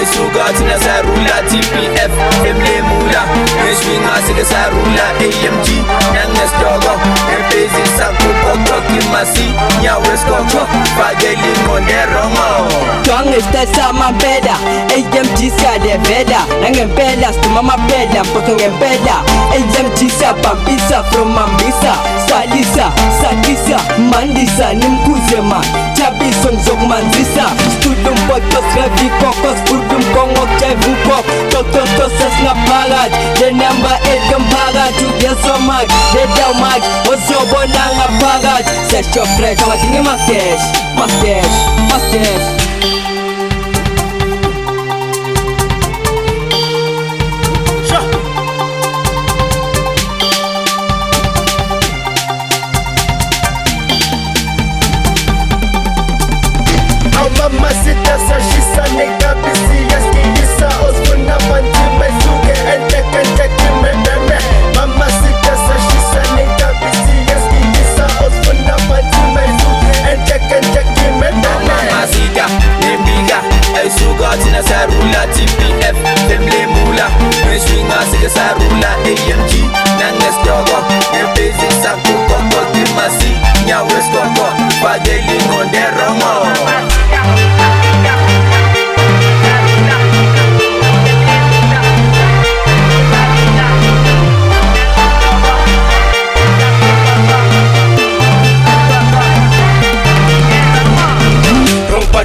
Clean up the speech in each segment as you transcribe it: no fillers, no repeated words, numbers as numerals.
ayisuka thina sarula TPF emlemula ngeswinga sike sarula AMG nangesitoko ebhizi sakukoko kimasi nyawo esikoko fakeli ngonderongo Twangestesa mampela AMG siyalevela nangempela siduma amaphela mpotho ngempela AMG siyabhambisa from mambisa salisa sakisa mandisa nimkhuze man jabiso ngizokumanzisa studio mpoto sikavikoko sifurdu mkongo kujayivuko tototo sesinaphakathi le number 8 yomphakathi ugesomak le dawmak ozobona ngaphakathi sesho fresh angadingi mastesh Mamacita sashisa nigga busy yaskiyisa osfuna manti mesuke entekenteki medeme Mamacita sashisa nigga busy yaskiyisa osfuna manti mesuke entekenteki medeme Mamacita nembika ayisuka thina sarula TPF emlemula ngeswinga sike sarula AMG nangesitoko ebhizi sakukoko kimasi nyawo esikoko fakeli ngonderongo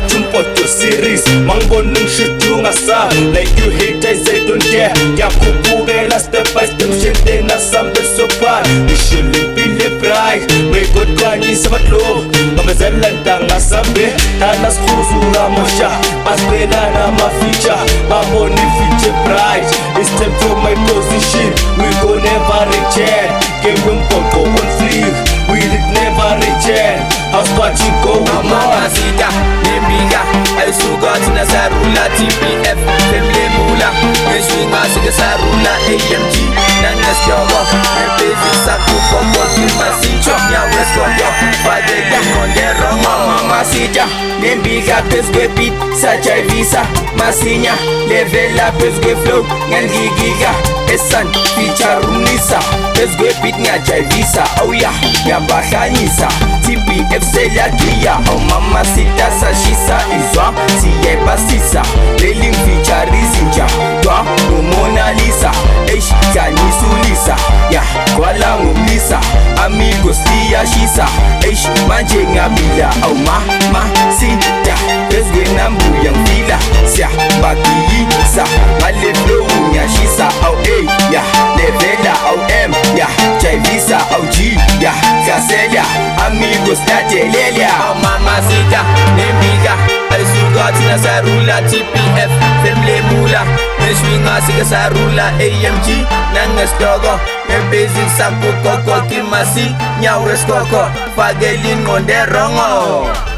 Chumpoto series Mangbon shit you ngasa Like you hate I say don't care Yakubukela step by step shit na sambe so bad You shouldn't be the pride May God kani sabatlo Mamezela ndanga sambe Tana skuzura mosha Paspena na maficha Baboni fiche pride It's time for my position We go never return Game mpoto on fleek We did never return House party go on Mamacita nembika ayisuka thina sarula TPF emlemula ngeswinga sike sarula AMG nangesitoko ebhizi sakukoko kimasi nyawo esikoko fakeli ngonderongo Mamacita nembika phezu kwebit sajayivisa masinya levela phezu kweflow ngangigika esan featurunisa phezu kwebit ngiyajayivisa awuya ngiyabahlanyisa TPF selagiya Mamacita sashisa izwa siyebasisa leli ngifeatureizinja twa nomona Lisa eish dlanisulisa ya kwala ngomlisa amigos liyashisa eish manje ngiyabila awu Mamacita phezu kwenambuya ngifila siyabagiyisa ngale flow ngiyashisa awu A ya levela awu M ya jayivisa awu G ya hlasela amigos latelelya Mamacita nembika ayisuka thina sarula TPF emlemula ngeswinga sike sarula AMG nangesitoko ebhizi sakukoko kimasi nyawo esikoko fakeli ngonderongo